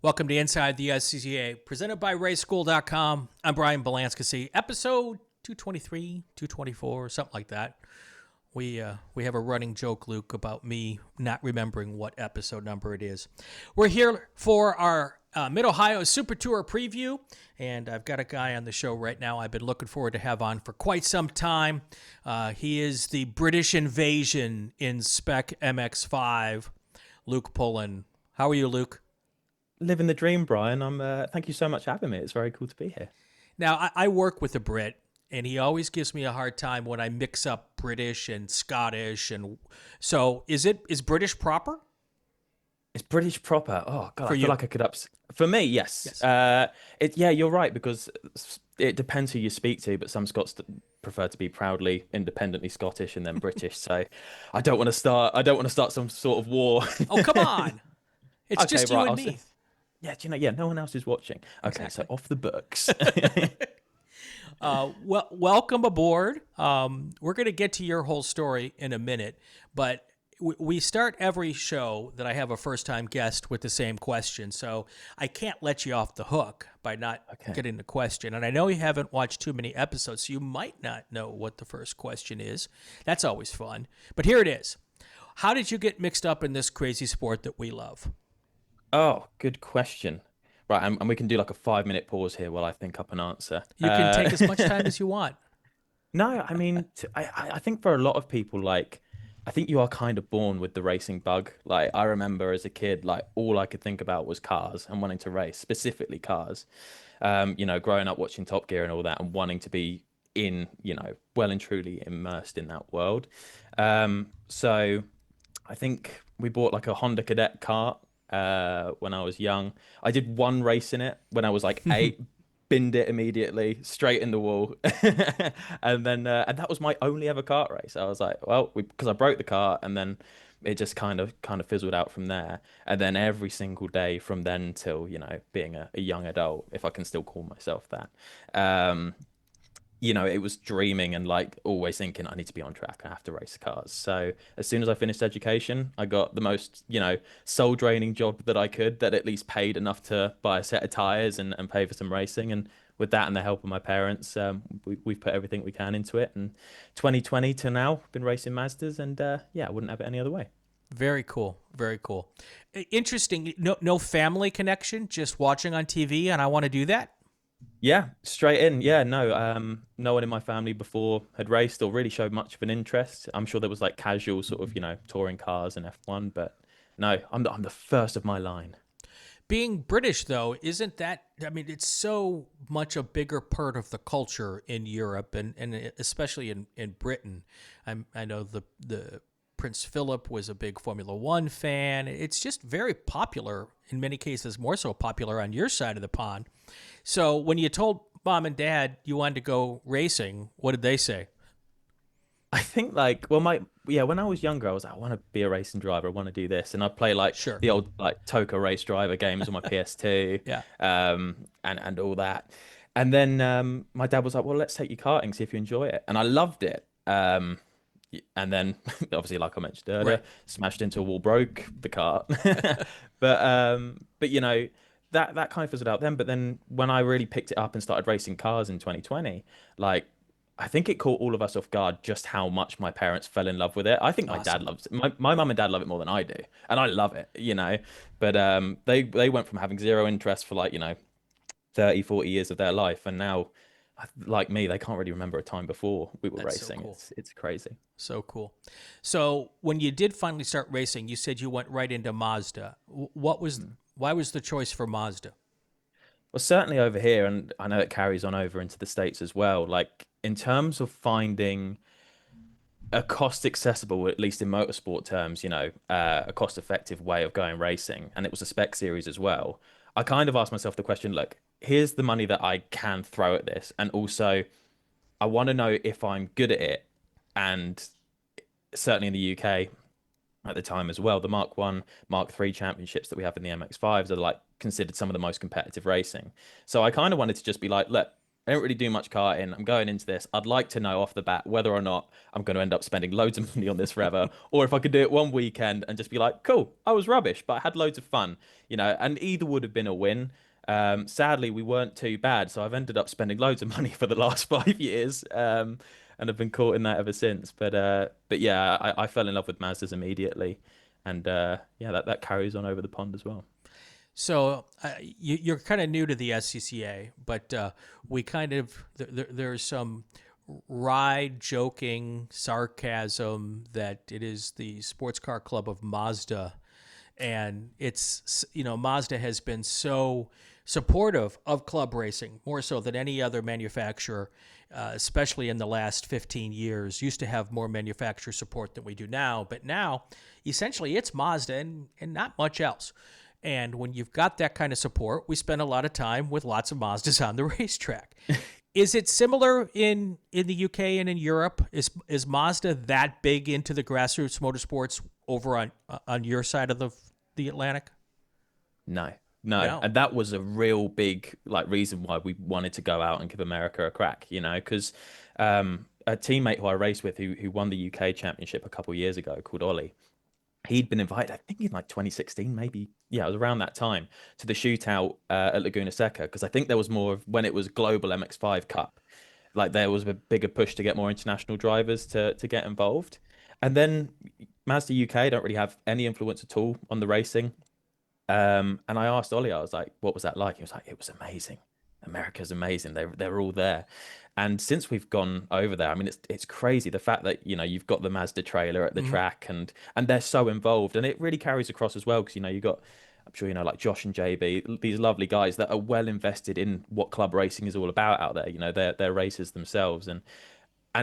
Welcome to Inside the SCCA, presented by RaceSchool.com. I'm Brian Bielanski, episode 223, 224, something like that. We have a running joke, Luke, about me not remembering what episode number it is. We're here for our MidOhio Super Tour preview, and I've got a guy on the show right now I've been looking forward to have on for quite some time. He is the British invasion in Spec MX-5, Luke Pullen. How are you, Luke? Living the dream, Brian. Thank you so much for having me. It's very cool to be here. Now, I work with a Brit, and he always gives me a hard time when I mix up British and Scottish. And so is British proper? It's British proper. Oh God, I feel like I could For me, yes. Yes. You're right, because it depends who you speak to, but some Scots prefer to be proudly independently Scottish and then British. So I don't want to start some sort of war. Oh, come on. It's Okay, just right, you and me. No one else is watching. Okay, Exactly. so off the books. Well, welcome aboard. We're going to get to your whole story in a minute, but we start every show that I have a first-time guest with the same question, so I can't let you off the hook by not getting the question. And I know you haven't watched too many episodes, so you might not know what the first question is. That's always fun. But here it is. How did you get mixed up in this crazy sport that we love? Oh, good question. Right, and we can do like a 5-minute pause here while I think up an answer. You can take as much time as you want. No, I mean, I think for a lot of people, like, I think you are kind of born with the racing bug. Like, I remember as a kid, like, all I could think about was cars and wanting to race, specifically cars. Growing up watching Top Gear and all that, and wanting to be well and truly immersed in that world. So I think we bought like a Honda Cadet kart when I was young. I did one race in it when I was like 8, binned it immediately, straight in the wall. And then that was my only ever kart race. I was like, well, because I broke the kart, and then it just kind of fizzled out from there. And then every single day from then till, being a young adult, if I can still call myself that, it was dreaming and like always thinking I need to be on track. I have to race cars. So as soon as I finished education, I got the most, soul draining job that I could, that at least paid enough to buy a set of tires and pay for some racing. And with that and the help of my parents, we've put everything we can into it. And 2020 to now, been racing Mazdas, and I wouldn't have it any other way. Very cool. Very cool. Interesting. No family connection, just watching on TV, and I want to do that. Yeah, straight in. Yeah, no, no one in my family before had raced or really showed much of an interest. I'm sure there was like casual sort of, touring cars and F1, but no, I'm the first of my line. Being British, though, isn't that, I mean, it's so much a bigger part of the culture in Europe and especially in Britain. I know the Prince Philip was a big Formula One fan. It's just very popular, in many cases more so popular on your side of the pond. So when you told mom and dad you wanted to go racing, what did they say? I think when I was younger, I was like, I want to be a racing driver. I want to do this. And I play the old like Toka Race Driver games on my PS2 Yeah. And all that. And then my dad was like, well, let's take you karting, see if you enjoy it. And I loved it. And then obviously, like I mentioned earlier, smashed into a wall, broke the cart. but that kind of fizzled out then. But then when I really picked it up and started racing cars in 2020, like, I think it caught all of us off guard just how much my parents fell in love with it. I think my dad loves it. My mum and dad love it more than I do. And I love it, But they went from having zero interest for 30, 40 years of their life. And now, like me, they can't really remember a time before we were racing. So cool. It's crazy. So cool. So when you did finally start racing, you said you went right into Mazda. Why was the choice for Mazda? Well, certainly over here, and I know it carries on over into the States as well. Like, in terms of finding a cost accessible, at least in motorsport terms, a cost effective way of going racing, and it was a spec series as well, I kind of asked myself the question, look, here's the money that I can throw at this. And also, I want to know if I'm good at it. And certainly in the UK at the time as well, the Mark 1, Mark 3 championships that we have in the MX-5s are like considered some of the most competitive racing. So I kind of wanted to just be like, look, I don't really do much karting. I'm going into this. I'd like to know off the bat whether or not I'm going to end up spending loads of money on this forever, or if I could do it one weekend and just be like, cool, I was rubbish, but I had loads of fun, and either would have been a win. Sadly, we weren't too bad, so I've ended up spending loads of money for the last 5 years, and I've been caught in that ever since. But yeah, I fell in love with Mazdas immediately, and yeah, that carries on over the pond as well. So you're kind of new to the SCCA, but we kind of there's some wry joking sarcasm that it is the sports car club of Mazda, and it's Mazda has been so supportive of club racing more so than any other manufacturer, especially in the last 15 years. Used to have more manufacturer support than we do now, but now essentially it's Mazda and not much else. And when you've got that kind of support, we spend a lot of time with lots of Mazdas on the racetrack. Is it similar in the UK and in Europe? Is Mazda that big into the grassroots motorsports over on your side of the Atlantic? No. And that was a real big reason why we wanted to go out and give America a crack, because a teammate who I raced with who won the UK championship a couple of years ago called Ollie, he'd been invited, I think in 2016, maybe. Yeah, it was around that time, to the shootout at Laguna Seca, because I think there was more of when it was Global MX-5 Cup. There was a bigger push to get more international drivers to get involved. And then Mazda UK don't really have any influence at all on the racing. And I asked Ollie, I was like, what was that like? He was like, it was amazing. America's amazing. They're all there. And since we've gone over there, I mean, it's crazy the fact that you've got the Mazda trailer at the track, and they're so involved, and it really carries across as well because you've got, I'm sure like Josh and JB, these lovely guys that are well invested in what club racing is all about out there. They're racers themselves, and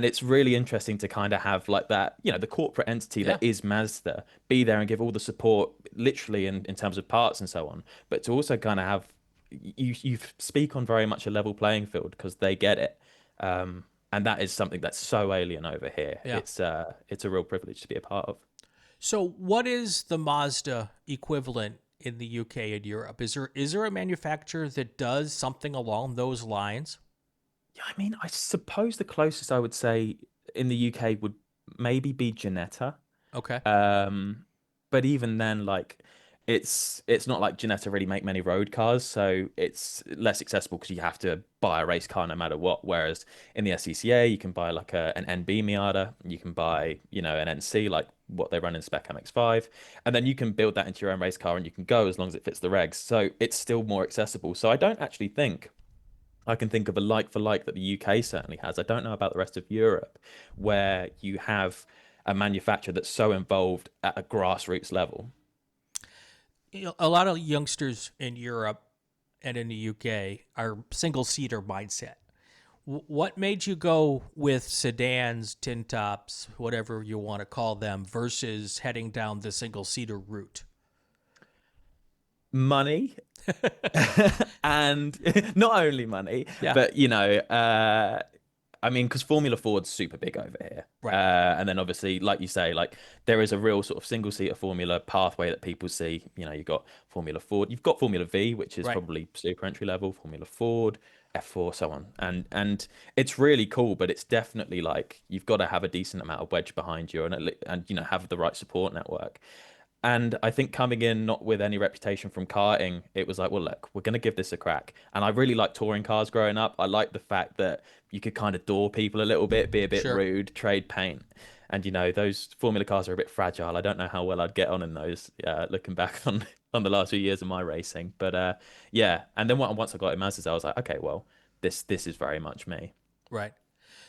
it's really interesting to kind of have that, the corporate entity that is Mazda be there and give all the support, literally in terms of parts and so on, but to also kind of have you speak on very much a level playing field because they get it. And that is something that's so alien over here. Yeah. It's a real privilege to be a part of. So what is the Mazda equivalent in the UK and Europe? Is there a manufacturer that does something along those lines? Yeah, I mean, I suppose the closest I would say in the UK would maybe be Ginetta. Okay. But even then, it's not like Ginetta really make many road cars, so it's less accessible because you have to buy a race car no matter what. Whereas in the SCCA, you can buy an NB Miata, you can buy an NC like what they run in Spec MX-5, and then you can build that into your own race car and you can go as long as it fits the regs. So it's still more accessible. So I don't actually think I can think of a like for like that the UK certainly has. I don't know about the rest of Europe where you have a manufacturer that's so involved at a grassroots level. A lot of youngsters in Europe and in the UK are single-seater mindset. What made you go with sedans, tin tops, whatever you want to call them, versus heading down the single-seater route? Money. And not only money, but I mean, because Formula Ford's super big over here. Right. And then obviously, like you say, there is a real sort of single-seater Formula pathway that people see. You've got Formula Ford, you've got Formula V, which is probably super entry level, Formula Ford, F4, so on. And it's really cool, but it's definitely you've got to have a decent amount of wedge behind you and have the right support network. And I think coming in not with any reputation from karting, it was well, look, we're going to give this a crack. And I really liked touring cars growing up. I liked the fact that you could kind of door people a little bit, be a bit rude, trade paint. And, those Formula cars are a bit fragile. I don't know how well I'd get on in those, looking back on the last few years of my racing. But yeah. And then once I got in Mazdas, I was like, okay, well, this is very much me. Right.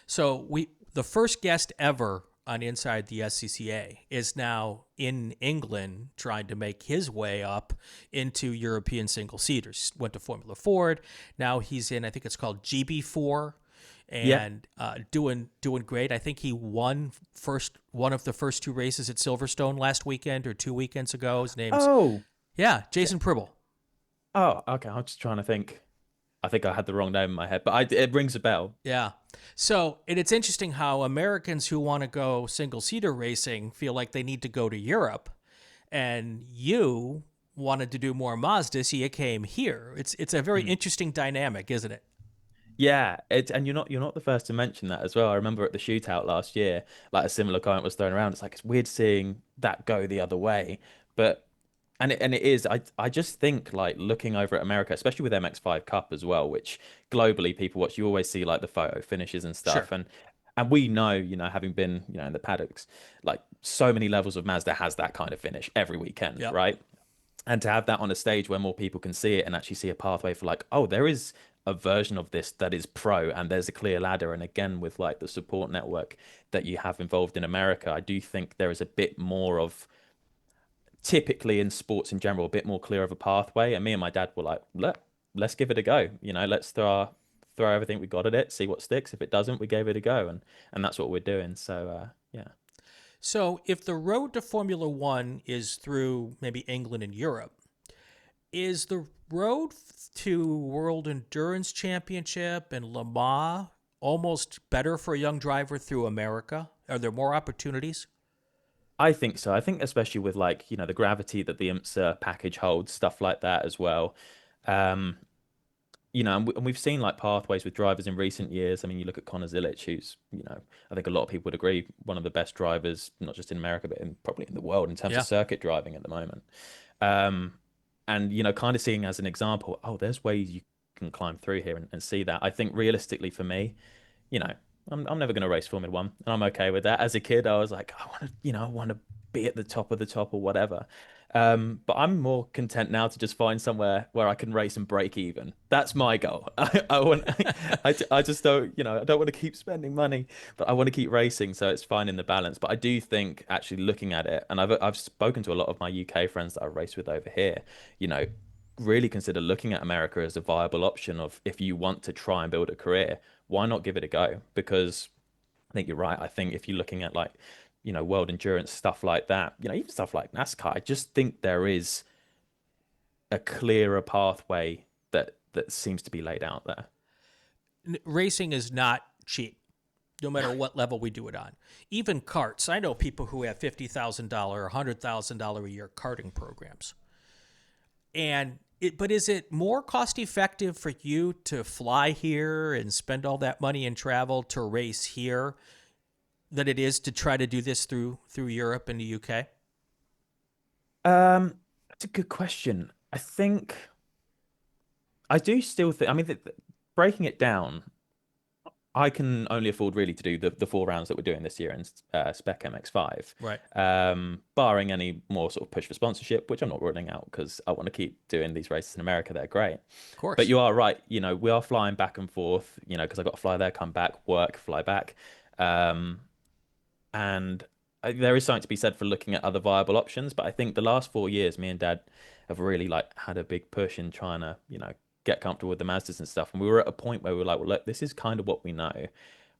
So the first guest ever on Inside the SCCA is now in England trying to make his way up into European single-seaters. Went to Formula Ford. Now he's in, I think it's called GB4, and doing great. I think he won one of the first two races at Silverstone last weekend or 2 weekends ago. His name's Jason Pribble. Oh, okay. I'm just trying to think. I think I had the wrong name in my head, but it rings a bell. Yeah. So, and it's interesting how Americans who want to go single-seater racing feel like they need to go to Europe, and you wanted to do more Mazda, so you came here. It's a very interesting dynamic, isn't it? Yeah, and you're not the first to mention that as well. I remember at the shootout last year, like a similar comment was thrown around. It's like it's weird seeing that go the other way, but and it is. I just think like looking over at America, especially with MX-5 Cup as well, which globally people watch. You always see like the photo finishes and Sure. stuff, and we know, having been in the paddocks, like so many levels of Mazda has that kind of finish every weekend, Yep. right? And to have that on a stage where more people can see it and actually see a pathway for like, oh, there is a version of this that is pro and there's a clear ladder. And again, with like the support network that you have involved in America, I do think there is a bit more of, typically in sports in general, a bit more clear of a pathway. And me and my dad were like, let's give it a go. Let's throw everything we got at it, see what sticks. If it doesn't, we gave it a go, and that's what we're doing. So yeah. So if the road to Formula One is through maybe England and Europe, is the road to World Endurance Championship and Le Mans almost better for a young driver through America? Are there more opportunities? I think so. I think especially with like, the gravity that the IMSA package holds, stuff like that as well. Um, and we've seen like pathways with drivers in recent years. I mean, you look at Connor Zilic, who's, I think a lot of people would agree, one of the best drivers, not just in America, but probably in the world in terms of Yeah. circuit driving at the moment. Um, and, kind of seeing as an example, oh, there's ways you can climb through here and see that. I think realistically for me, you know, I'm never going to race Formula One, and I'm okay with that. As a kid, I was like, I want to be at the top of the top or whatever. But I'm more content now to just find somewhere where I can race and break even. That's my goal. I want, I just don't, I don't want to keep spending money, but I want to keep racing, so it's finding the balance. But I do think actually looking at it, and I've spoken to a lot of my UK friends that I race with over here, you know, really consider looking at America as a viable option of if you want to try and build a career, why not give it a go? Because I think you're right. I think if you're looking at like, world endurance stuff like that, even stuff like NASCAR, I just think there is a clearer pathway that seems to be laid out there. Racing is not cheap, no matter what level we do it on. Even karts. I know people who have $50,000, $100,000 a year karting programs. But is it more cost effective for you to fly here and spend all that money and travel to race here than it is to try to do this through Europe and the UK? That's a good question. I do still think, I mean, breaking it down, I can only afford really to do the 4 rounds that we're doing this year in Spec MX-5. Right. Barring any more sort of push for sponsorship, which I'm not ruling out because I want to keep doing these races in America. They're great. Of course. But you are right. We are flying back and forth, because I've got to fly there, come back, work, fly back. And there is something to be said for looking at other viable options. But I think the last 4 years, me and Dad have really like had a big push in trying to, get comfortable with the Mazdas and stuff. And we were at a point where we were like, well, look, this is kind of what we know.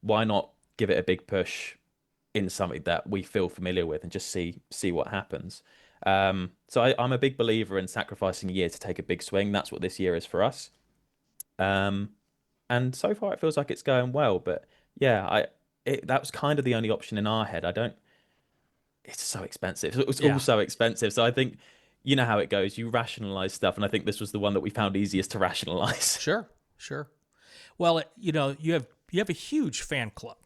Why not give it a big push in something that we feel familiar with and just see what happens? So I'm a big believer in sacrificing a year to take a big swing. That's what this year is for us. And so far it feels like it's going well. But yeah, that was kind of the only option in our head. It's so expensive. It was all Yeah. so expensive. So I think you know how it goes. You rationalize stuff, and I think this was the one that we found easiest to rationalize. Sure. Well, you have a huge fan club,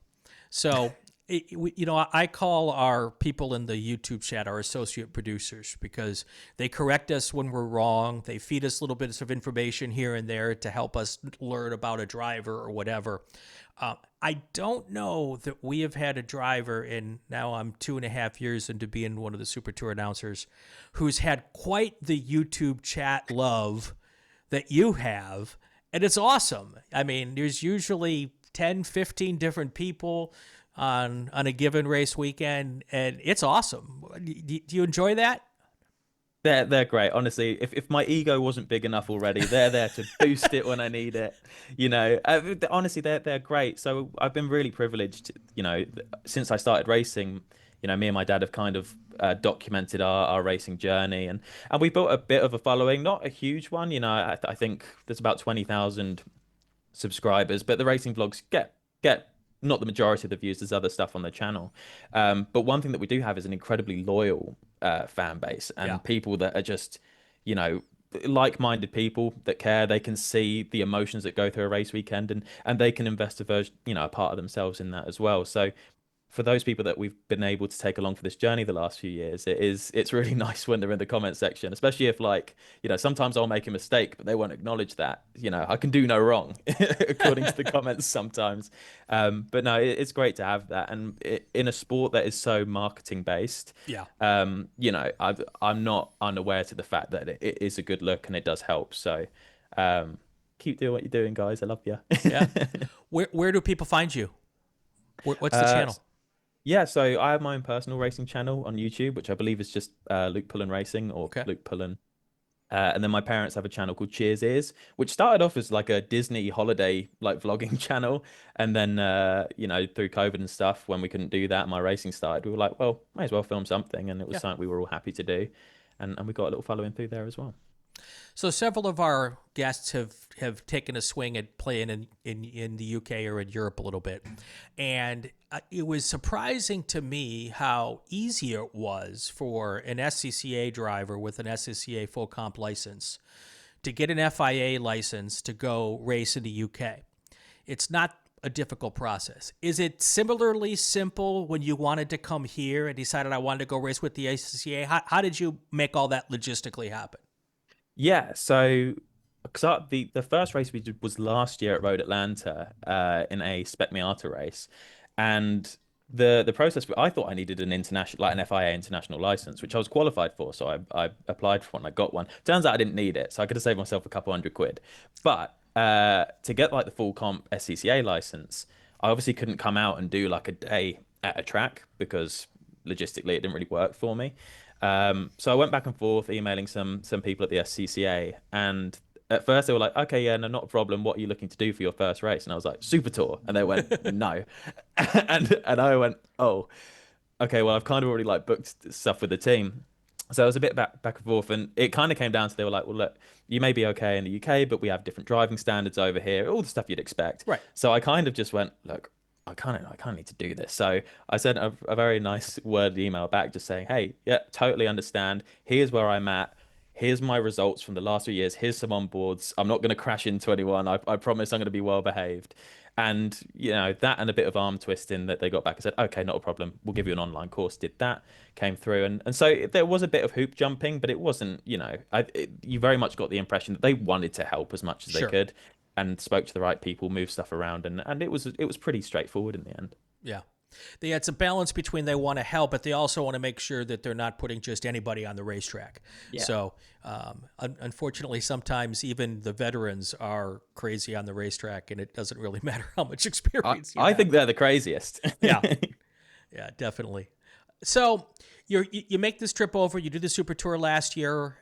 so I call our people in the YouTube chat our associate producers because they correct us when we're wrong. They feed us little bits of information here and there to help us learn about a driver or whatever. I don't know that we have had a driver in, now I'm 2.5 years into being one of the Super Tour announcers, who's had quite the YouTube chat love that you have. And it's awesome. I mean, there's usually 10, 15 different people on a given race weekend, and it's awesome. Do you enjoy that? They're great. Honestly, if my ego wasn't big enough already, they're there to boost it when I need it. Honestly, they're great. So I've been really privileged, since I started racing. Me and my dad have kind of documented our racing journey, and we built a bit of a following, not a huge one. I think there's about 20,000 subscribers, but the racing vlogs get not the majority of the views. There's other stuff on the channel, but one thing that we do have is an incredibly loyal fan base and Yeah. people that are just, like-minded people that care. They can see the emotions that go through a race weekend, and they can invest a part of themselves in that as well. So for those people that we've been able to take along for this journey the last few years, it's really nice when they're in the comment section, especially if, like, sometimes I'll make a mistake, but they won't acknowledge that. I can do no wrong according to the comments sometimes. But no, it's great to have that. And in a sport that is so marketing based, Yeah. I'm not unaware to the fact that it is a good look and it does help. So keep doing what you're doing, guys. I love you. Yeah. Where do people find you? What's the channel? Yeah, so I have my own personal racing channel on YouTube, which I believe is just Luke Pullen Racing, or Luke Pullen. And then my parents have a channel called Cheers Ears, which started off as like a Disney holiday like vlogging channel. And then, through COVID and stuff, when we couldn't do that, my racing started, we were like, well, might as well film something. And it was something we were all happy to do. And we got a little following through there as well. So several of our guests have taken a swing at playing in the UK or in Europe a little bit. And it was surprising to me how easy it was for an SCCA driver with an SCCA full comp license to get an FIA license to go race in the UK. It's not a difficult process. Is it similarly simple when you wanted to come here and decided I wanted to go race with the ACCA? How did you make all that logistically happen? Yeah, so because the first race we did was last year at Road Atlanta in a Spec MX-5 race, and the process, I thought I needed an international, like an FIA international license, which I was qualified for, so I applied for one, I got one. Turns out I didn't need it, so I could have saved myself a couple £100. But to get like the full comp SCCA license, I obviously couldn't come out and do like a day at a track because logistically it didn't really work for me. So I went back and forth emailing some people at the SCCA, and at first they were like, okay, yeah, no, not a problem. What are you looking to do for your first race? And I was like, Super Tour. And they went, no. and I went, oh, okay, well, I've kind of already like booked stuff with the team. So I was a bit back and forth, and it kind of came down to, they were like, well, look, you may be okay in the UK, but we have different driving standards over here, all the stuff you'd expect. Right. So I kind of just went, look, I kind of need to do this. So I sent a very nice worded email back just saying, hey, yeah, totally understand. Here's where I'm at. Here's my results from the last 3 years. Here's some onboards. I'm not going to crash into anyone. I promise I'm going to be well behaved. And, that and a bit of arm twisting that they got back and said, okay, not a problem. We'll give you an online course. Did that, came through. And so there was a bit of hoop jumping, but it wasn't, you very much got the impression that they wanted to help as much as they could, and spoke to the right people, moved stuff around. And it was pretty straightforward in the end. Yeah. It's a balance between they want to help, but they also want to make sure that they're not putting just anybody on the racetrack. Yeah. So, unfortunately, sometimes even the veterans are crazy on the racetrack, and it doesn't really matter how much experience you have. I think they're the craziest. Yeah, definitely. So you make this trip over. You do the Super Tour last year.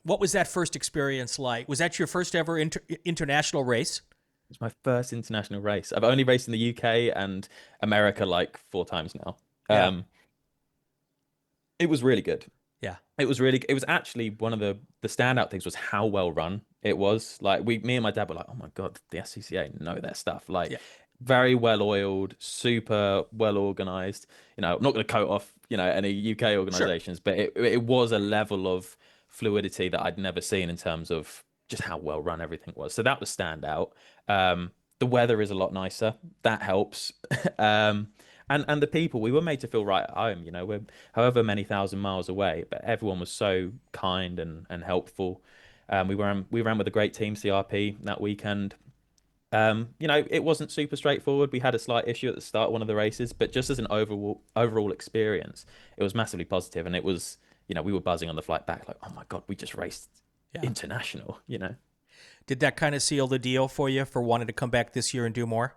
What was that first experience like? Was that your first ever international race? It's my first international race. I've only raced in the UK and America like 4 times now. Yeah. It was really good. Yeah. It was actually one of the standout things was how well run it was. Like me and my dad were like, oh my God, the SCCA know their stuff. Like very well oiled, super well organized. I'm not going to coat off, any UK organizations, but it was a level of fluidity that I'd never seen in terms of just how well run everything was. So that was standout. The weather is a lot nicer. That helps. And the people, we were made to feel right at home. We're however many thousand miles away, but everyone was so kind and helpful. We ran with a great team, CRP, that weekend. It wasn't super straightforward. We had a slight issue at the start of one of the races, but just as an overall experience, it was massively positive. And it was, we were buzzing on the flight back, like, oh my God, we just raced international. Did that kind of seal the deal for you for wanting to come back this year and do more?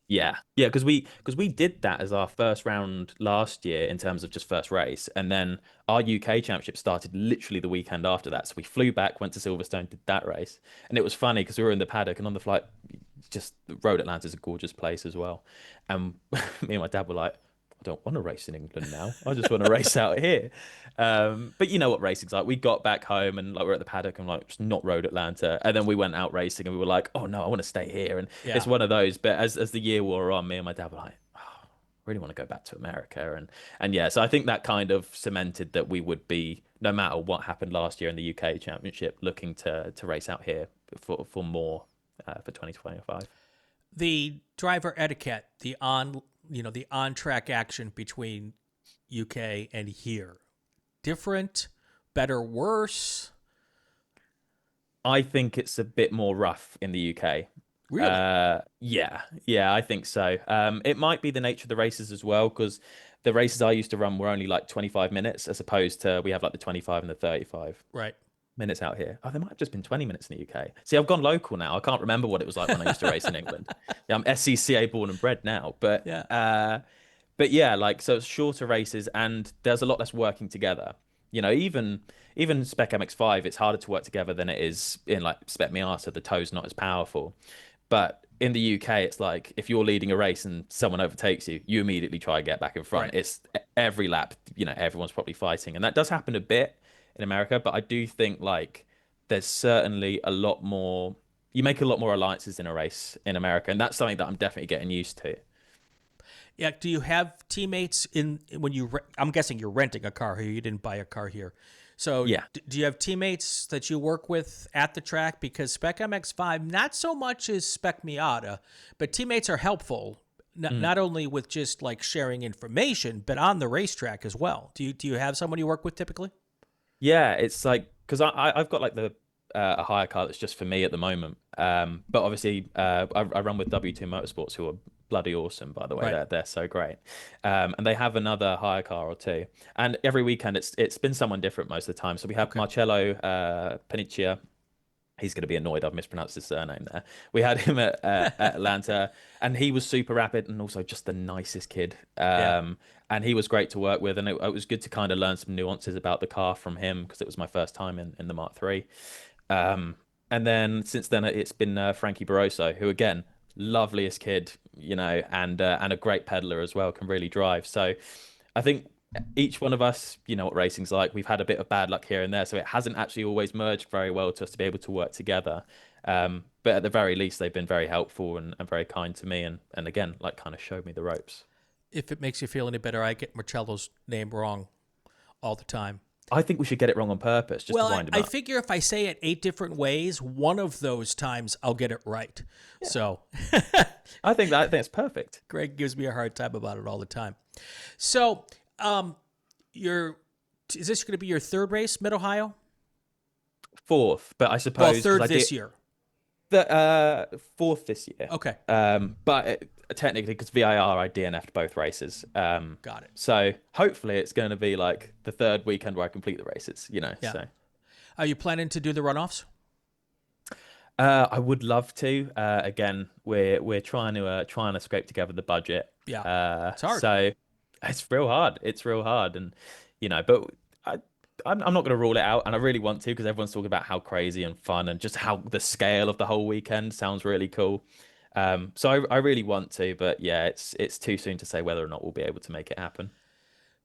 Yeah, because we did that as our first round last year in terms of just first race, and then our UK championship started literally the weekend after that. So we flew back, went to Silverstone, did that race, and it was funny because we were in the paddock and on the flight, just Road Atlanta is a gorgeous place as well, and me and my dad were like, I don't want to race in England now. I just want to race out here. But you know what racing's like. We got back home and like we're at the paddock and like it's not Road Atlanta. And then we went out racing and we were like, oh no, I want to stay here. And it's one of those. But as the year wore on, me and my dad were like, oh, really want to go back to America. And yeah, so I think that kind of cemented that we would be, no matter what happened last year in the UK Championship, looking to race out here for more for 2025. The driver etiquette, the on track action between UK and here, different, better, worse? I think it's a bit more rough in the UK. Really? Yeah, I think so. It might be the nature of the races as well, because the races I used to run were only like 25 minutes, as opposed to we have like the 25 and the 35 Right. minutes out here. Oh, there might have just been 20 minutes in the UK. See, I've gone local now. I can't remember what it was like when I used to race in England. Yeah, I'm SCCA born and bred now, but yeah, like, so it's shorter races and there's a lot less working together. You know, even Spec MX-5, it's harder to work together than it is in like Spec Miata. The tow's not as powerful. But in the UK, it's like if you're leading a race and someone overtakes you, you immediately try and get back in front. Right. It's every lap, you know, everyone's probably fighting. And that does happen a bit in America, but I do think like there's certainly a lot more, you make a lot more alliances in a race in America. And that's something that I'm definitely getting used to. Yeah. Do you have teammates I'm guessing you're renting a car here. You didn't buy a car here. So yeah. Do you have teammates that you work with at the track? Because Spec MX-5, not so much as Spec Miata, but teammates are helpful, not only with just like sharing information, but on the racetrack as well. Do you have someone you work with typically? Yeah, it's like, because I've got like a hire car that's just for me at the moment. But obviously, I run with W2 Motorsports, who are bloody awesome, by the way. Right. They're so great. And they have another hire car or two. And every weekend, it's been someone different most of the time. So we have Marcello Paniccia. He's going to be annoyed I've mispronounced his surname there. We had him at Atlanta, and he was super rapid and also just the nicest kid. And he was great to work with, and it was good to kind of learn some nuances about the car from him, because it was my first time in the Mark III. And then since then, it's been Frankie Barroso, who, again, loveliest kid, you know, and a great peddler as well, can really drive. So I think each one of us, you know what racing's like. We've had a bit of bad luck here and there, so it hasn't actually always merged very well to us to be able to work together. But at the very least, they've been very helpful and very kind to me, and again, like, kind of showed me the ropes. If it makes you feel any better, I get Marcello's name wrong all the time. I think we should get it wrong on purpose, just to wind him up. I figure if I say it 8 different ways, one of those times I'll get it right. Yeah. So I think it's perfect. Greg gives me a hard time about it all the time. So is this going to be your third race, MidOhio? Fourth, but I suppose third this year. The fourth this year. Okay. But technically, because VIR, I DNF'd both races. Got it. So hopefully it's going to be like the third weekend where I complete the races, you know. Yeah. So. Are you planning to do the runoffs? I would love to. Again, we're trying to scrape together the budget. Yeah. It's hard. So it's real hard. It's real hard, and you know, but I'm not going to rule it out, and I really want to, because everyone's talking about how crazy and fun and just how the scale of the whole weekend sounds really cool. So I really want to, but yeah, it's too soon to say whether or not we'll be able to make it happen.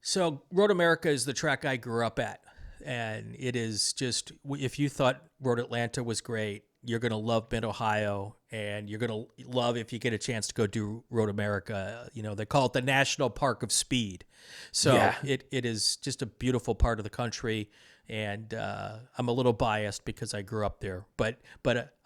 So Road America is the track I grew up at, and it is just, if you thought Road Atlanta was great, you're going to love MidOhio, and you're going to love if you get a chance to go do Road America. You know, they call it the National Park of Speed. So yeah. It is just a beautiful part of the country. And I'm a little biased because I grew up there, but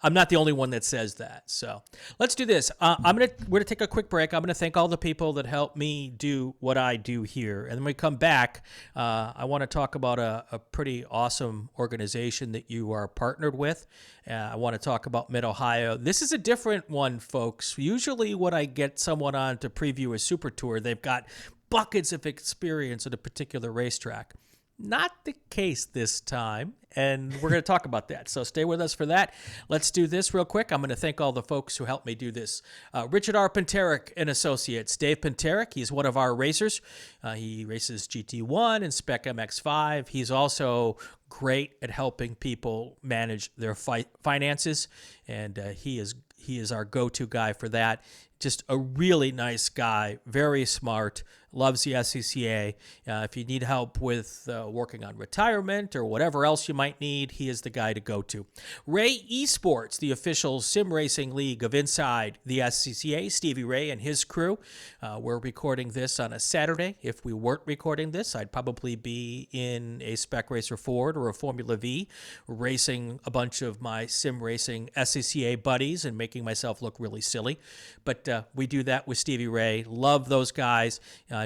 I'm not the only one that says that. So let's do this. We're gonna take a quick break. I'm gonna thank all the people that help me do what I do here, and then when we come back, I want to talk about a pretty awesome organization that you are partnered with. I want to talk about MidOhio. This is a different one, folks. Usually, when I get someone on to preview a Super Tour, they've got buckets of experience at a particular racetrack. Not the case this time, and we're going to talk about that. So stay with us for that. Let's do this real quick. I'm going to thank all the folks who helped me do this. Richard R. Penterick and Associates. Dave Penterick, he's one of our racers. He races GT1 and Spec MX-5. He's also great at helping people manage their finances, and he is our go-to guy for that. just a really nice guy, very smart, loves the SCCA. If you need help with working on retirement or whatever else you might need, he is the guy to go to. Ray Esports, the official sim racing league of Inside the SCCA, Stevie Ray and his crew. We're recording this on a Saturday. If we weren't recording this, I'd probably be in a Spec Racer Ford or a Formula V, racing a bunch of my sim racing SCCA buddies and making myself look really silly. But we do that with Stevie Ray. Love those guys.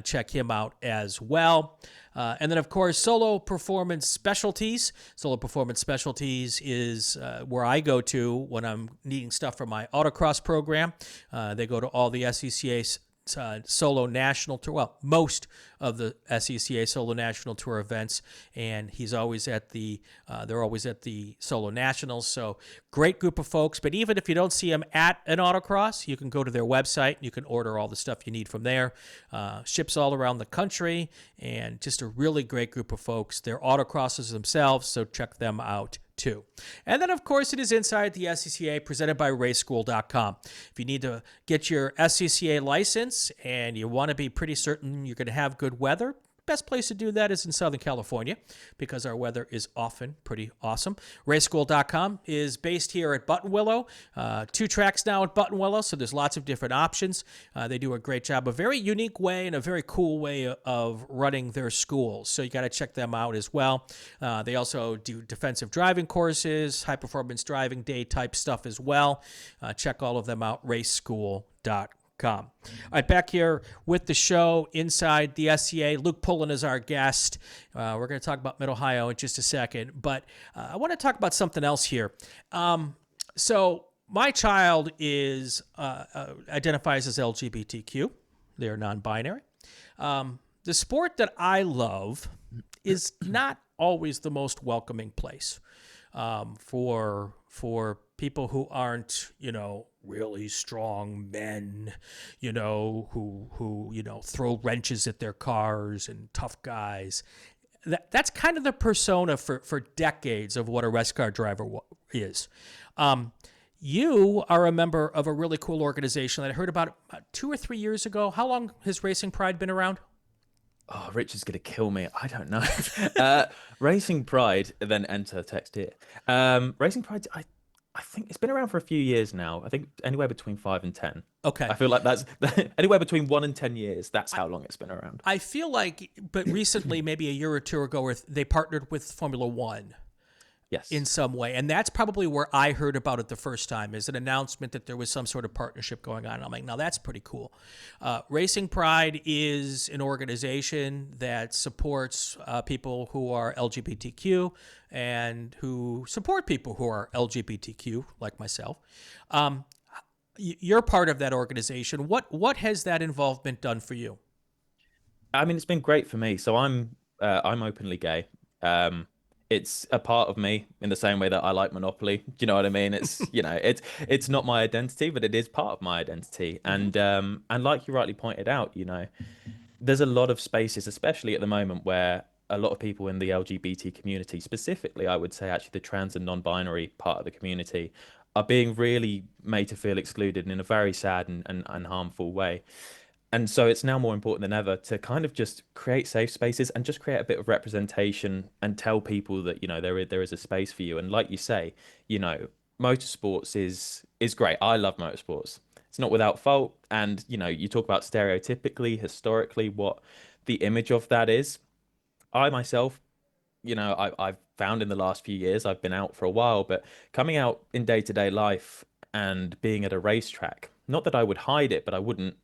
Check him out as well. And then, of course, Solo Performance Specialties. Solo Performance Specialties is where I go to when I'm needing stuff for my autocross program. They go to all the SCCA Solo National Tour, well, most of the SCCA Solo National Tour events, and he's always at the, they're always at the Solo Nationals. So great group of folks. But even if you don't see them at an autocross, you can go to their website. You can order all the stuff you need from there. Ships all around the country, and just a really great group of folks. They're autocrossers themselves, so check them out too. And then, of course, it is Inside the SCCA, presented by RacingWire.com. If you need to get your SCCA license and you want to be pretty certain you're going to have good weather, best place to do that is in Southern California because our weather is often pretty awesome. RacingWire.com is based here at Buttonwillow. 2 tracks now at Buttonwillow, so there's lots of different options. They do a great job, a very unique way and a very cool way of running their schools. So you got to check them out as well. They also do defensive driving courses, high-performance driving day type stuff as well. Check all of them out, raceschool.com. All right, back here with the show, Inside the SCA. Luke Pullen is our guest. We're going to talk about MidOhio in just a second, but I want to talk about something else here. So my child is identifies as LGBTQ. They're non-binary. The sport that I love is not always the most welcoming place for people who aren't, really strong men, who throw wrenches at their cars and tough guys. That's kind of the persona for decades of what a race car driver is. You are a member of a really cool organization that I heard about 2 or 3 years ago. How long has Racing Pride been around? Oh, Richard's going to kill me. I don't know. Racing Pride, then enter text here. Racing Pride, I think it's been around for a few years now. I think anywhere between 5 and 10. Okay. I feel like that's anywhere between 1 and 10 years. That's how long it's been around. I feel like, but recently, maybe a year or two ago, they partnered with Formula One. Yes. In some way. And that's probably where I heard about it the first time, is an announcement that there was some sort of partnership going on. I'm like, now that's pretty cool. Racing Pride is an organization that supports people who are LGBTQ and who support people who are LGBTQ, like myself. You're part of that organization. What has that involvement done for you? I mean, it's been great for me. So I'm openly gay. It's a part of me in the same way that I like Monopoly. Do you know what I mean? It's, it's not my identity, but it is part of my identity. And like you rightly pointed out, there's a lot of spaces, especially at the moment, where a lot of people in the LGBT community, specifically, I would say actually the trans and non-binary part of the community, are being really made to feel excluded in a very sad and harmful way. And so it's now more important than ever to kind of just create safe spaces and just create a bit of representation and tell people that, there is a space for you. And like you say, motorsports is great. I love motorsports. It's not without fault. And, you talk about stereotypically, historically, what the image of that is. I myself, I've found in the last few years, I've been out for a while, but coming out in day-to-day life and being at a racetrack, not that I would hide it, but I wouldn't,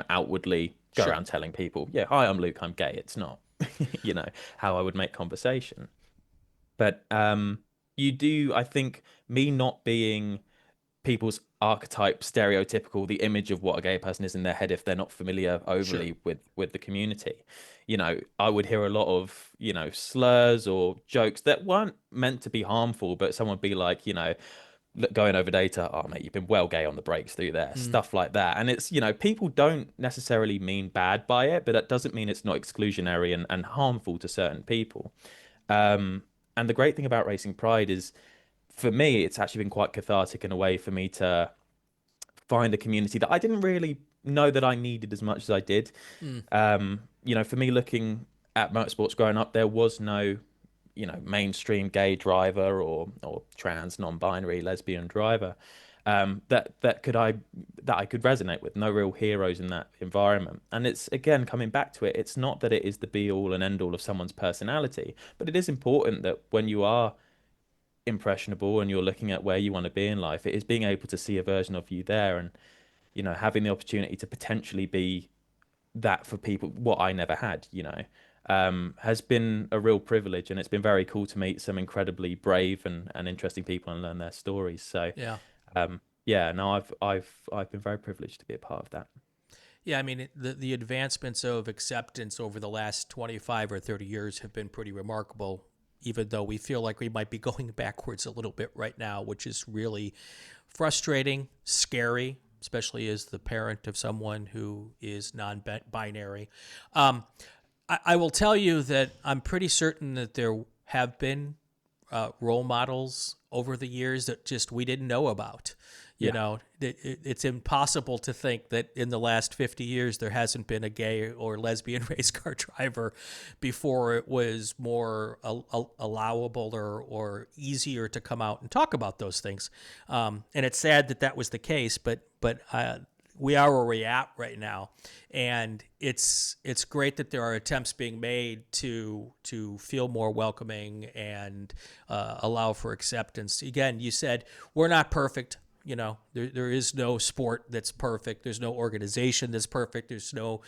outwardly go around telling people, yeah, hi, I'm Luke, I'm gay. It's not, how I would make conversation. But you do, I think, me not being people's archetype, stereotypical, the image of what a gay person is in their head if they're not familiar overly with the community. I would hear a lot of, slurs or jokes that weren't meant to be harmful, but someone would be like, going over data, oh mate, you've been well gay on the brakes through there, stuff like that. And it's, people don't necessarily mean bad by it, but that doesn't mean it's not exclusionary and harmful to certain people. And the great thing about Racing Pride is, for me, it's actually been quite cathartic in a way for me to find a community that I didn't really know that I needed as much as I did. Mm. For me, looking at motorsports growing up, there was no, mainstream gay driver or trans, non-binary, lesbian driver that I could resonate with. No real heroes in that environment. And it's again coming back to it. It's not that it is the be all and end all of someone's personality, but it is important that when you are impressionable and you're looking at where you want to be in life, it is being able to see a version of you there, and having the opportunity to potentially be that for people, what I never had, has been a real privilege, and it's been very cool to meet some incredibly brave and interesting people and learn their stories. So Yeah. yeah, no, I've been very privileged to be a part of that. Yeah, I mean, the advancements of acceptance over the last 25 or 30 years have been pretty remarkable, even though we feel like we might be going backwards a little bit right now, which is really frustrating, scary, especially as the parent of someone who is non-binary. I will tell you that I'm pretty certain that there have been role models over the years that just we didn't know about. It's impossible to think that in the last 50 years there hasn't been a gay or lesbian race car driver before it was more allowable or easier to come out and talk about those things. And it's sad that that was the case, but we are where we're at right now, and it's great that there are attempts being made to feel more welcoming and allow for acceptance. Again, you said we're not perfect. There is no sport that's perfect. There's no organization that's perfect. There's no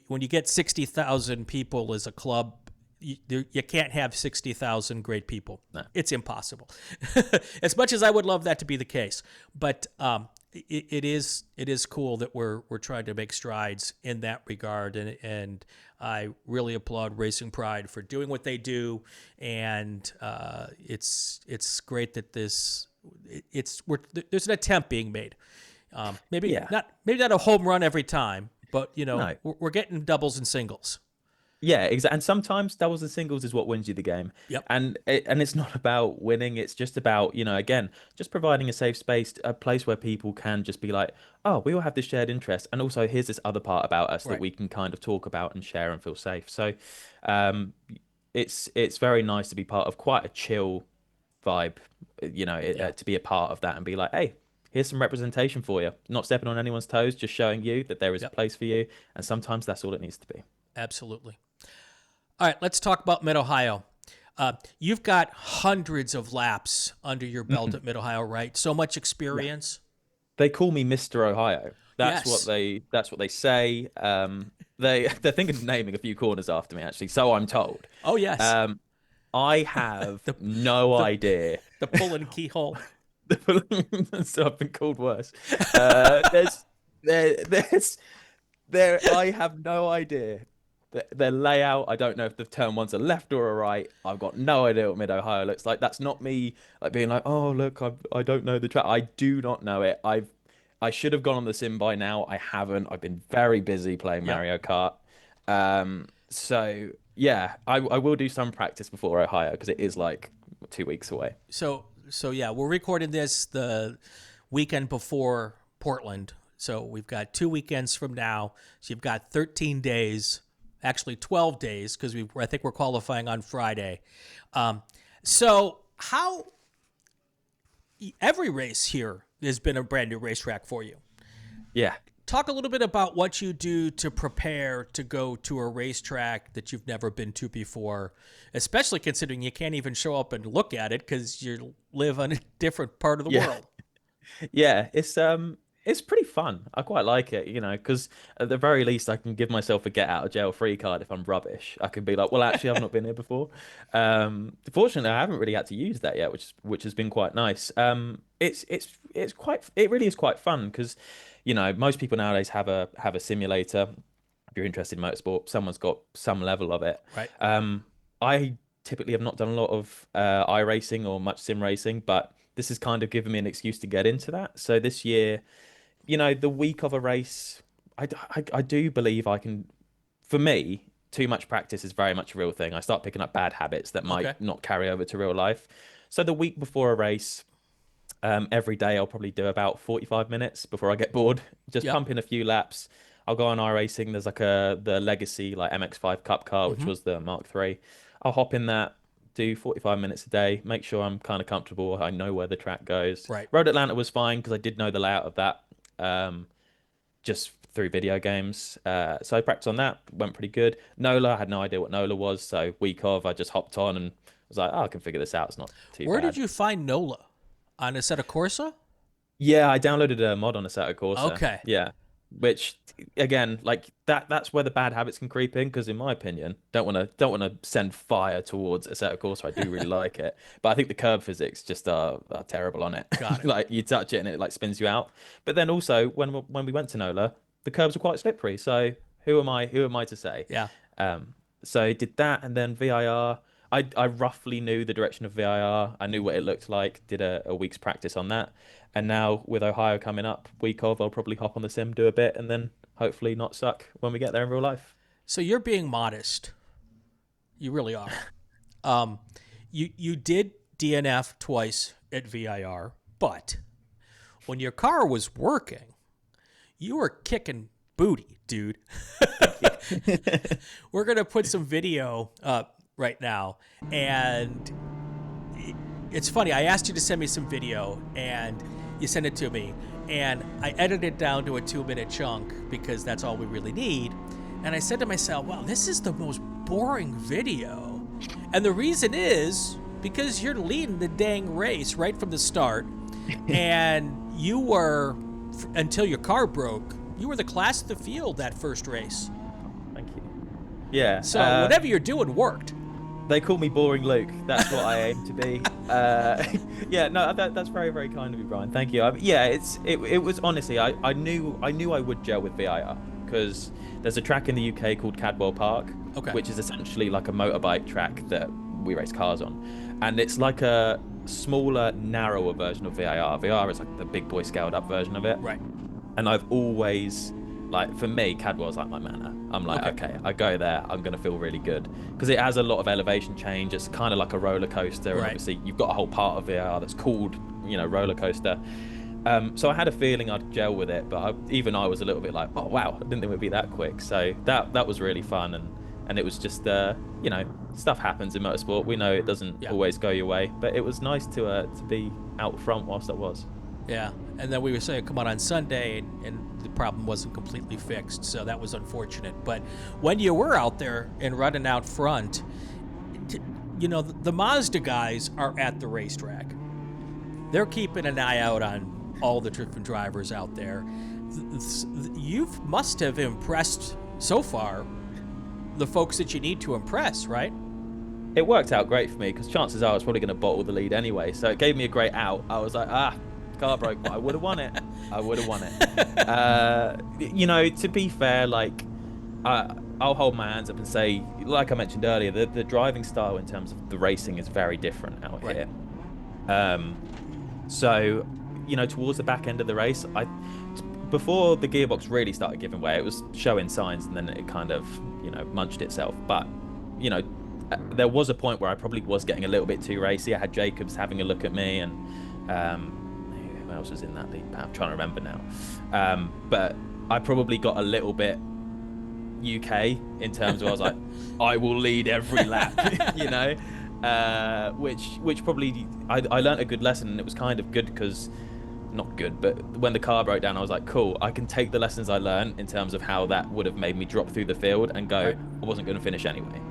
when you get 60,000 people as a club, you can't have 60,000 great people. No. It's impossible. As much as I would love that to be the case, but it is cool that we're trying to make strides in that regard, and I really applaud Racing Pride for doing what they do, and it's great that there's an attempt being made. Maybe not a home run every time, but we're getting doubles and singles. Yeah, exactly. And sometimes doubles and singles is what wins you the game. Yep. And it's not about winning. It's just about, again, just providing a safe space, a place where people can just be like, oh, we all have this shared interest. And also here's this other part about us that we can kind of talk about and share and feel safe. So it's very nice to be part of quite a chill vibe, to be a part of that and be like, hey, here's some representation for you. Not stepping on anyone's toes, just showing you that there is a place for you. And sometimes that's all it needs to be. Absolutely. All right, let's talk about MidOhio. You've got hundreds of laps under your belt at MidOhio, right? So much experience. They call me Mr. Ohio. That's what they say. They're thinking of naming a few corners after me, actually. So I'm told. Oh yes. I have no idea. The Pullen keyhole. So I've been called worse. I have no idea. Their layout, I don't know if the turn one's a left or a right. I've got no idea what MidOhio looks like. That's not me like being like, oh look, I don't know the track. I do not know it. I should have gone on the sim by now. I haven't. I've been very busy playing Mario Kart. So yeah, I will do some practice before Ohio because it is like 2 weeks away. So yeah, we're recording this the weekend before Portland. So we've got 2 weekends from now. So you've got 13 days. Actually 12 days because I think we're qualifying on Friday. So how every race here has been a brand new racetrack for you. Yeah. Talk a little bit about what you do to prepare to go to a racetrack that you've never been to before, especially considering you can't even show up and look at it because you live on a different part of the world. Yeah, it's pretty fun. I quite like it, because at the very least I can give myself a get out of jail free card if I'm rubbish. I can be like, well, actually, I've not been here before. Fortunately, I haven't really had to use that yet, which has been quite nice. It really is quite fun because, most people nowadays have a simulator. If you're interested in motorsport, someone's got some level of it. Right. I typically have not done a lot of iRacing or much sim racing, but this has kind of given me an excuse to get into that. So this year, the week of a race, I do believe I can, for me, too much practice is very much a real thing. I start picking up bad habits that might not carry over to real life. So the week before a race, Every day I'll probably do about 45 minutes before I get bored. Just Yep. pump in a few laps. I'll go on iRacing. There's like the Legacy like MX-5 Cup car, which Hmm. was the Mark III. I'll hop in that, do 45 minutes a day, make sure I'm kind of comfortable. I know where the track goes. Right. Road Atlanta was fine because I did know the layout of that, just through video games. So I practiced on that, went pretty good. Nola, I had no idea what Nola was. So week of, I just hopped on and was like, oh, I can figure this out. It's not too Where bad. did you find Nola? On a set of Corsa? Yeah, I downloaded a mod on a Assetto Corsa. Okay. Yeah, which again, like that's where the bad habits can creep in. Because in my opinion, don't want to send fire towards a Assetto Corsa. I do really like it, but I think the curb physics just are terrible on it. Got it. Like you touch it and it like spins you out. But then also when we went to Nola, the curbs were quite slippery. So who am I to say? Yeah. So I did that, and then VIR. I roughly knew the direction of VIR. I knew what it looked like. Did a week's practice on that, and now with Ohio coming up, week of, I'll probably hop on the sim, do a bit, and then hopefully not suck when we get there in real life. So you're being modest. You really are. You did DNF twice at VIR, but when your car was working, you were kicking booty, dude. We're gonna put some video up right now, and it's funny. I asked you to send me some video, and you sent it to me, and I edited it down to a 2-minute chunk because that's all we really need. And I said to myself, "Wow, this is the most boring video," and the reason is because you're leading the dang race right from the start, and you were until your car broke. You were the class of the field that first race. Thank you. Yeah. So whatever you're doing worked. They call me Boring Luke. That's what I aim to be. Yeah, no, that's very, very kind of you, Brian. Thank you. Yeah, it was honestly, I knew I would gel with VIR because there's a track in the UK called Cadwell Park, Okay. which is essentially like a motorbike track that we race cars on, and it's like a smaller, narrower version of VIR. VIR is like the big boy scaled up version of it. Right. And I've always, like, for me, Cadwell's like my manor. I'm like, okay, I go there, I'm going to feel really good. Because it has a lot of elevation change. It's kind of like a roller coaster. And Right. obviously, you've got a whole part of VR that's called, roller coaster. So I had a feeling I'd gel with it. But even I was a little bit like, oh, wow, I didn't think it would be that quick. So that was really fun. And it was just, stuff happens in motorsport. We know it doesn't always go your way. But it was nice to be out front whilst I was. Yeah, and then we were saying come on Sunday, and the problem wasn't completely fixed, so that was unfortunate. But when you were out there and running out front, the Mazda guys are at the racetrack. They're keeping an eye out on all the different drivers out there. You must have impressed so far the folks that you need to impress, right? It worked out great for me because chances are I was probably going to bottle the lead anyway. So it gave me a great out. I was like, car broke, but I would have won it. I would have won it. To be fair, like, I'll hold my hands up and say, like I mentioned earlier, the driving style in terms of the racing is very different out here. So, towards the back end of the race, before the gearbox really started giving way, it was showing signs, and then it kind of, munched itself. But, there was a point where I probably was getting a little bit too racy. I had Jacobs having a look at me, and who else was in that lead? I'm trying to remember now. But I probably got a little bit UK in terms of I was like, I will lead every lap, which probably I learned a good lesson, and it was kind of good because not good, but when the car broke down, I was like, cool, I can take the lessons I learned in terms of how that would have made me drop through the field and go, right. I wasn't going to finish anyway,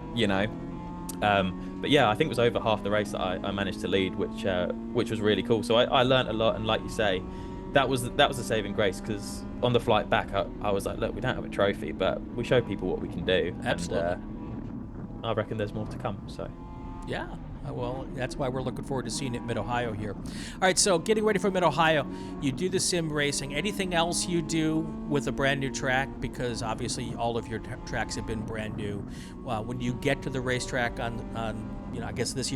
But yeah, I think it was over half the race that I managed to lead, which was really cool. So I learned a lot, and like you say, that was a saving grace because on the flight back, I was like, look, we don't have a trophy, but we show people what we can do. Absolutely. And I reckon there's more to come. So yeah. Well, that's why we're looking forward to seeing it MidOhio here. All right, so getting ready for MidOhio, you do the sim racing. Anything else you do with a brand new track? Because obviously all of your tracks have been brand new. When you get to the racetrack on I guess this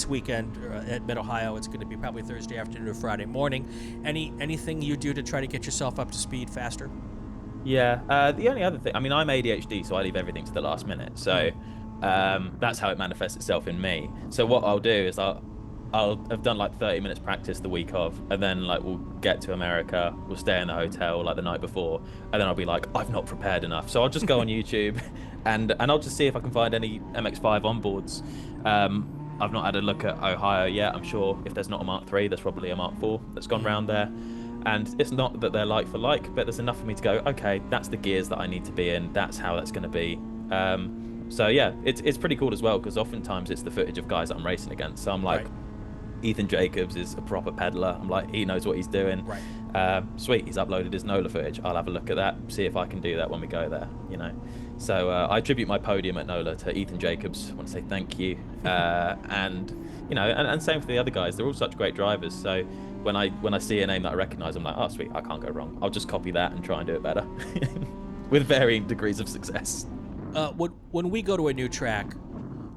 weekend at MidOhio, it's going to be probably Thursday afternoon or Friday morning. Anything you do to try to get yourself up to speed faster? Yeah. The only other thing, I'm ADHD, so I leave everything to the last minute. So. That's how it manifests itself in me. So what I'll do is I'll have done like 30 minutes practice the week of, and then like we'll get to America, we'll stay in the hotel like the night before, and then I'll be like, I've not prepared enough. So I'll just go on YouTube and I'll just see if I can find any MX-5 onboards. I've not had a look at Ohio yet. I'm sure if there's not a Mark III, there's probably a Mark IV that's gone round there. And it's not that they're like for like, but there's enough for me to go, okay, that's the gears that I need to be in. That's how that's going to be. So yeah, it's pretty cool as well, because oftentimes it's the footage of guys that I'm racing against. So I'm like, right. Ethan Jacobs is a proper peddler. I'm like, he knows what he's doing. Right. Sweet, he's uploaded his Nola footage. I'll have a look at that, see if I can do that when we go there, you know. So I attribute my podium at Nola to Ethan Jacobs. I want to say thank you. And, you know, and same for the other guys. They're all such great drivers. So when I see a name that I recognize, I'm like, oh, sweet, I can't go wrong. I'll just copy that and try and do it better with varying degrees of success. When we go to a new track,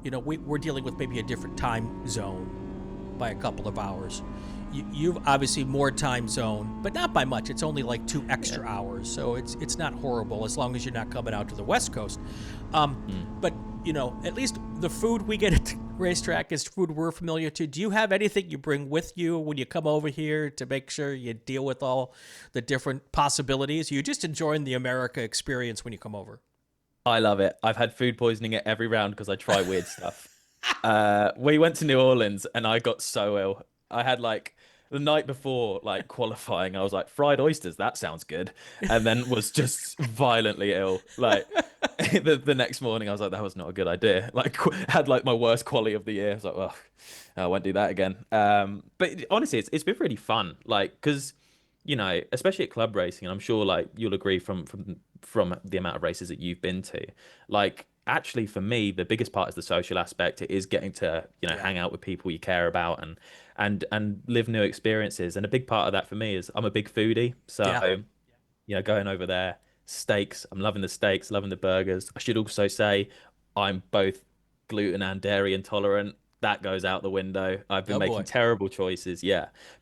you know, we're dealing with maybe a different time zone by a couple of hours. You've obviously more time zone, but not by much. It's only like 2 extra hours, so it's not horrible as long as you're not coming out to the West Coast. But, you know, at least the food we get at the racetrack is food we're familiar to. Do you have anything you bring with you when you come over here to make sure you deal with all the different possibilities? You're just enjoying the America experience when you come over. I love it. I've had food poisoning at every round because I try weird stuff. We went to New Orleans and I got so ill. I had like the night before like qualifying, I was like, fried oysters, that sounds good. And then was just violently ill. Like the next morning I was like, that was not a good idea. Like had like my worst quality of the year. I was like, well, I won't do that again. But honestly, it's been really fun. Like, because, you know, especially at club racing, and I'm sure like you'll agree from the amount of races that you've been to, like actually for me the biggest part is the social aspect. It is getting to, you know, hang out with people you care about and live new experiences. And a big part of that for me is I'm a big foodie, so you know, going over there, steaks, I'm loving the steaks, loving the burgers. I should also say I'm both gluten and dairy intolerant. That goes out the window. I've been making terrible choices,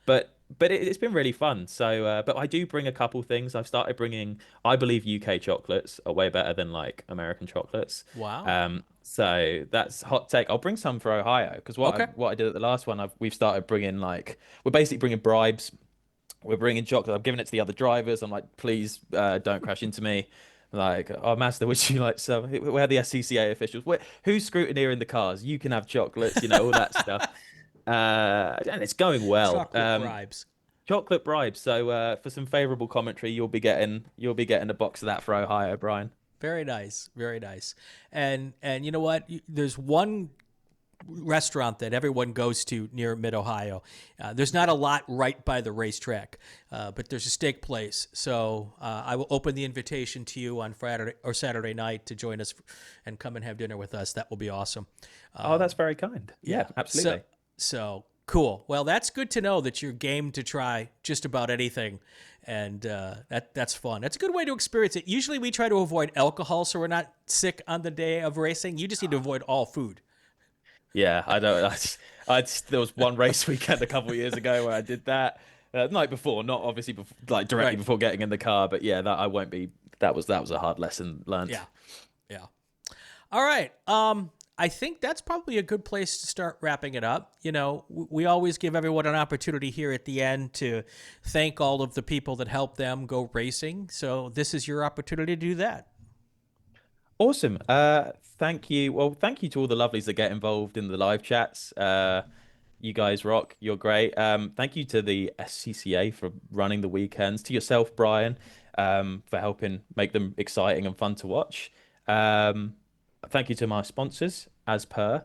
but it's been really fun. So, but I do bring a couple things. I've started bringing, I believe UK chocolates are way better than like American chocolates. Wow. So that's hot take. I'll bring some for Ohio, because what I did at the last one, we've started bringing like, we're basically bringing bribes. We're bringing chocolate. I'm giving it to the other drivers. I'm like, please don't crash into me. Like, oh, Mazda, would you like some? Where are the SCCA officials? Who's scrutineering the cars? You can have chocolates, you know, all that stuff. And it's going well. Chocolate bribes. Chocolate bribes. So for some favorable commentary, you'll be getting a box of that for Ohio, Brian. Very nice, very nice. And you know what? There's one restaurant that everyone goes to near MidOhio. There's not a lot right by the racetrack, but there's a steak place. So I will open the invitation to you on Friday or Saturday night to join us and come and have dinner with us. That will be awesome. Oh, that's very kind. Yeah, absolutely. So cool. Well, that's good to know that you're game to try just about anything. And that's fun. That's a good way to experience it. Usually we try to avoid alcohol so we're not sick on the day of racing. You just need to avoid all food. Yeah, I don't. There was one race weekend a couple of years ago where I did that. Night before, not obviously before, like directly before getting in the car, but yeah, that I won't be. That was a hard lesson learned. Yeah. All right. I think that's probably a good place to start wrapping it up. You know, we always give everyone an opportunity here at the end to thank all of the people that helped them go racing. So this is your opportunity to do that. Awesome. Thank you. Well, thank you to all the lovelies that get involved in the live chats. You guys rock. You're great. Thank you to the SCCA for running the weekends. To yourself, Brian, for helping make them exciting and fun to watch. Thank you to my sponsors, as per,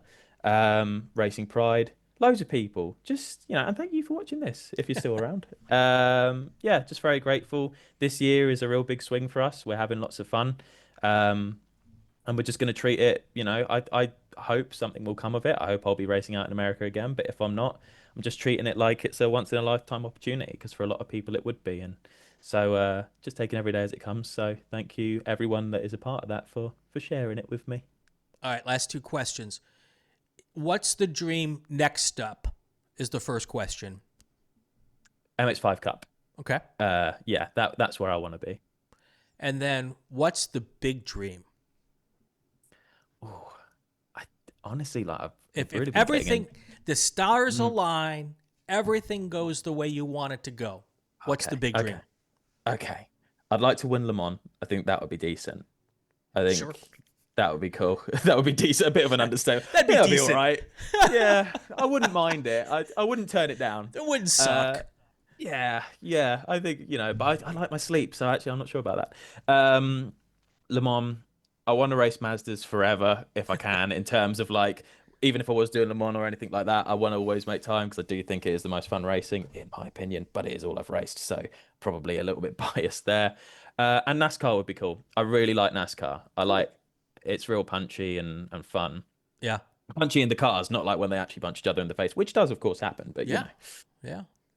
Racing Pride. Loads of people. Just, you know, and thank you for watching this if you're still around. Yeah, just very grateful. This year is a real big swing for us. We're having lots of fun. And we're just going to treat it, you know, I hope something will come of it. I hope I'll be racing out in America again. But if I'm not, I'm just treating it like it's a once in a lifetime opportunity, because for a lot of people it would be. And so just taking every day as it comes. So thank you, everyone that is a part of that, for sharing it with me. All right, last two questions. What's the dream next up is the first question. MX-5 Cup. Okay. Yeah, that's where I want to be. And then what's the big dream? Oh, I honestly, like, if everything, The stars align. Everything goes the way you want it to go. What's the big dream? Okay. I'd like to win Le Mans. I think that would be decent. I think that would be cool. That would be decent. A bit of an understatement. That'd be decent. Be all right. Yeah, I wouldn't mind it. I wouldn't turn it down. It wouldn't suck. Yeah. I think, but I like my sleep, so actually I'm not sure about that. Le Mans, I want to race Mazdas forever if I can, in terms of like, even if I was doing Le Mans or anything like that, I want to always make time because I do think it is the most fun racing, in my opinion, but it is all I've raced, so probably a little bit biased there. And NASCAR would be cool. I really like NASCAR. It's real punchy and fun. Yeah. Punchy in the cars, not like when they actually punch each other in the face, which does, of course, happen, but yeah.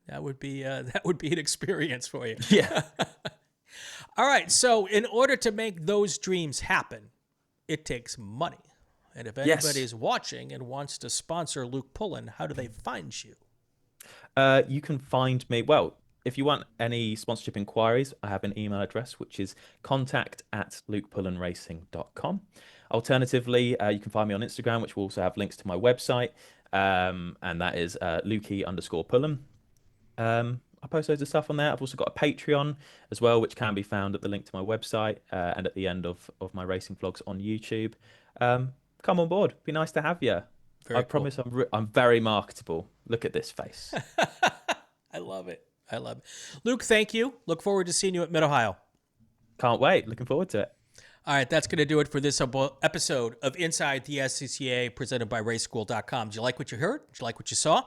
That would be an experience for you. Yeah. All right. So in order to make those dreams happen, it takes money. And if anybody's watching and wants to sponsor Luke Pullen, how do they find you? You can find me, well, if you want any sponsorship inquiries, I have an email address, which is contact@lukepullenracing.com. Alternatively, you can find me on Instagram, which will also have links to my website, and that is Lukey_Pullen. I post loads of stuff on there. I've also got a Patreon as well, which can be found at the link to my website and at the end of my racing vlogs on YouTube. Come on board. Be nice to have you. I promise I'm very marketable. Look at this face. I love it. Luke, thank you. Look forward to seeing you at MidOhio. Can't wait. Looking forward to it. All right, that's going to do it for this episode of Inside the SCCA presented by RacingSchool.com. Did you like what you heard? Did you like what you saw?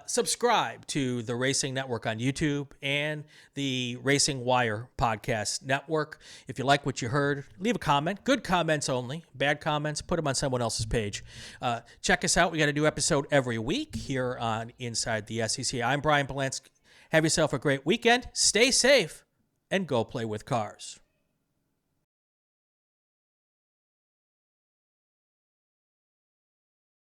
Subscribe to the Racing Network on YouTube and the RacingWire Podcast Network. If you like what you heard, leave a comment. Good comments only. Bad comments, put them on someone else's page. Check us out. We got a new episode every week here on Inside the SCCA. I'm Brian Bielanski. Have yourself a great weekend. Stay safe and go play with cars.